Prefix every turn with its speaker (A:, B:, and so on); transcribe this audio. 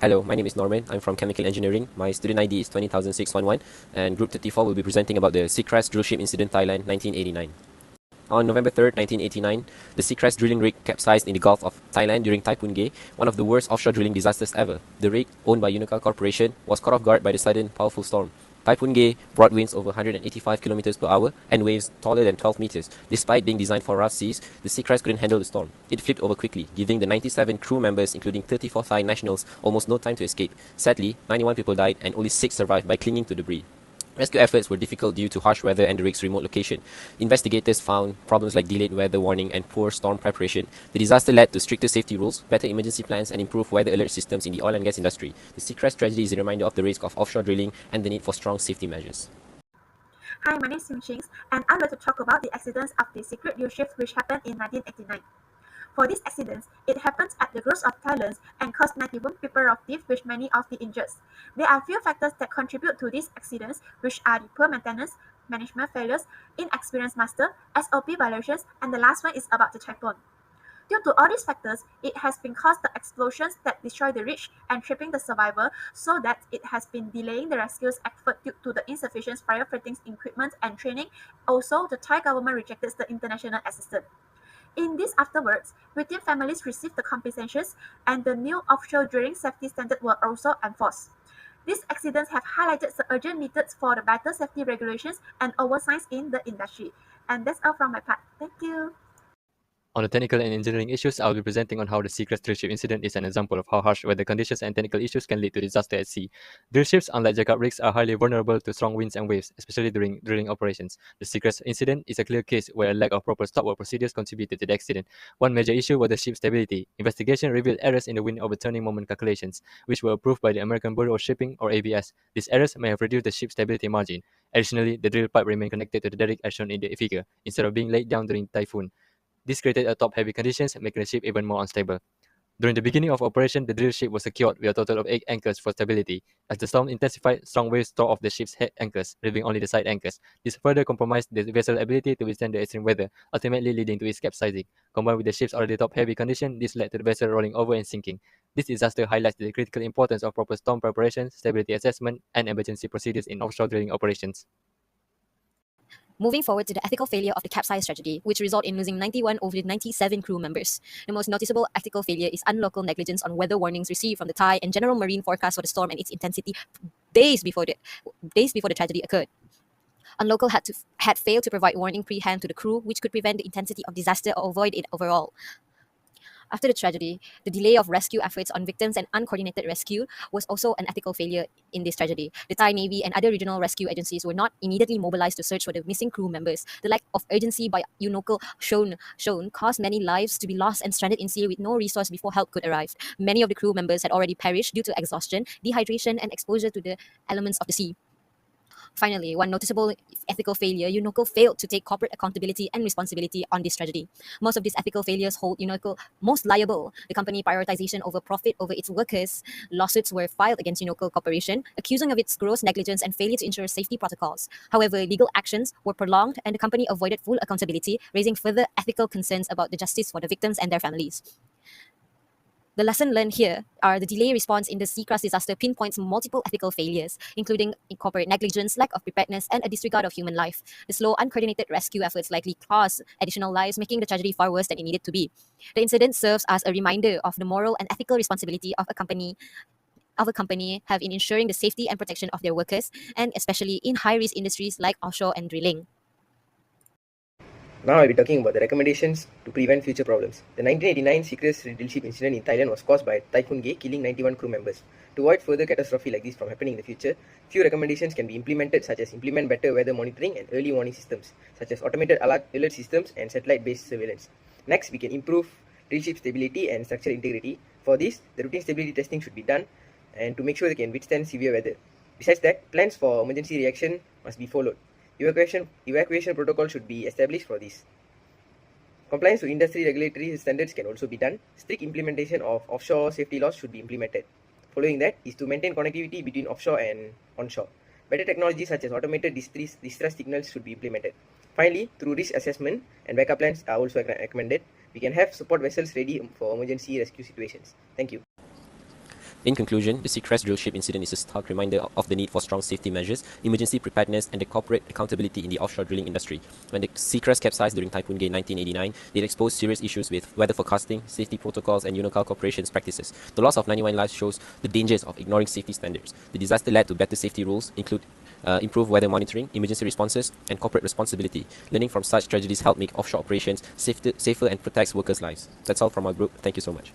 A: Hello, my name is Norman. I'm from Chemical Engineering. My student ID is 20611, and Group 34 will be presenting about the Seacrest drill ship incident Thailand 1989. On November 3rd, 1989, the Seacrest drilling rig capsized in the Gulf of Thailand during Typhoon Gay, one of the worst offshore drilling disasters ever. The rig, owned by Unocal Corporation, was caught off guard by the sudden, powerful storm. Typhoon Gay brought winds over 185 kilometers per hour and waves taller than 12 meters. Despite being designed for rough seas, the Seacrest couldn't handle the storm. It flipped over quickly, giving the 97 crew members, including 34 Thai nationals, almost no time to escape. Sadly, 91 people died and only 6 survived by clinging to debris. Rescue efforts were difficult due to harsh weather and the rig's remote location. Investigators found problems like delayed weather warning and poor storm preparation. The disaster led to stricter safety rules, better emergency plans, and improved weather alert systems in the oil and gas industry. The Seacrest tragedy is a reminder of the risk of offshore drilling and the need for strong safety measures.
B: Hi, my name is Sim Chings, and I'm going to talk about the accidents of the secret drill ship which happened in 1989. For these accidents, it happened at the coast of Thailand and caused 91 people of death with many of the injured. There are few factors that contribute to these accidents, which are the poor maintenance, management failures, inexperienced master, SOP violations, and the last one is about the typhoon. Due to all these factors, it has been caused the explosions that destroy the rich and tripping the survivor, so that it has been delaying the rescue effort due to the insufficient firefighting equipment and training. Also, the Thai government rejected the international assistance. In this afterwards, victim families received the compensations and the new offshore drilling safety standards were also enforced. These accidents have highlighted the urgent needs for the better safety regulations and oversight in the industry. And that's all from my part. Thank you.
C: On the technical and engineering issues, I will be presenting on how the Seacrest drill ship incident is an example of how harsh weather conditions and technical issues can lead to disaster at sea. Drill ships, unlike jackup rigs, are highly vulnerable to strong winds and waves, especially during drilling operations. The Seacrest incident is a clear case where a lack of proper stop work procedures contributed to the accident. One major issue was the ship's stability. Investigation revealed errors in the wind overturning moment calculations, which were approved by the American Bureau of Shipping, or ABS. These errors may have reduced the ship's stability margin. Additionally, the drill pipe remained connected to the derrick as shown in the figure, instead of being laid down during typhoon. This created a top-heavy conditions, making the ship even more unstable. During the beginning of operation, the drill ship was secured with a total of 8 anchors for stability. As the storm intensified, strong waves tore off the ship's head anchors, leaving only the side anchors. This further compromised the vessel's ability to withstand the extreme weather, ultimately leading to its capsizing. Combined with the ship's already top-heavy condition, this led to the vessel rolling over and sinking. This disaster highlights the critical importance of proper storm preparation, stability assessment, and emergency procedures in offshore drilling operations.
D: Moving forward to the ethical failure of the capsize tragedy, which resulted in losing 91 of the 97 crew members. The most noticeable ethical failure is unlocal negligence on weather warnings received from the Thai and general marine forecast for the storm and its intensity days before the tragedy occurred. Unlocal had failed to provide warning pre-hand to the crew, which could prevent the intensity of disaster or avoid it overall. After the tragedy, the delay of rescue efforts on victims and uncoordinated rescue was also an ethical failure in this tragedy. The Thai Navy and other regional rescue agencies were not immediately mobilized to search for the missing crew members. The lack of urgency by UNOCL shown caused many lives to be lost and stranded in sea with no resource before help could arrive. Many of the crew members had already perished due to exhaustion, dehydration, and exposure to the elements of the sea. Finally, one noticeable ethical failure, UNOCL failed to take corporate accountability and responsibility on this tragedy. Most of these ethical failures hold UNOCL most liable. The company prioritization over profit over its workers. Lawsuits were filed against UNOCL Corporation, accusing of its gross negligence and failure to ensure safety protocols. However, legal actions were prolonged and the company avoided full accountability, raising further ethical concerns about the justice for the victims and their families. The lesson learned here are the delay response in the Seacrest disaster pinpoints multiple ethical failures, including corporate negligence, lack of preparedness, and a disregard of human life. The slow, uncoordinated rescue efforts likely cost additional lives, making the tragedy far worse than it needed to be. The incident serves as a reminder of the moral and ethical responsibility of a company have in ensuring the safety and protection of their workers, and especially in high-risk industries like offshore and drilling.
E: Now I'll be talking about the recommendations to prevent future problems. The 1989 Seacrest drill ship incident in Thailand was caused by Typhoon Gay, killing 91 crew members. To avoid further catastrophe like this from happening in the future, few recommendations can be implemented, such as implement better weather monitoring and early warning systems, such as automated alert systems and satellite-based surveillance. Next, we can improve drill ship stability and structural integrity. For this, the routine stability testing should be done and to make sure they can withstand severe weather. Besides that, plans for emergency reaction must be followed. Evacuation protocol should be established for this. Compliance to industry regulatory standards can also be done. Strict implementation of offshore safety laws should be implemented. Following that is to maintain connectivity between offshore and onshore. Better technology such as automated distress signals should be implemented. Finally, through risk assessment and backup plans are also recommended. We can have support vessels ready for emergency rescue situations. Thank you.
A: In conclusion, the Seacrest drill ship incident is a stark reminder of the need for strong safety measures, emergency preparedness, and the corporate accountability in the offshore drilling industry. When the Seacrest capsized during Typhoon Gay 1989, it exposed serious issues with weather forecasting, safety protocols, and UNOCAL Corporation's practices. The loss of 91 lives shows the dangers of ignoring safety standards. The disaster led to better safety rules, include improved weather monitoring, emergency responses, and corporate responsibility. Learning from such tragedies help make offshore operations safer and protects workers' lives. That's all from our group. Thank you so much.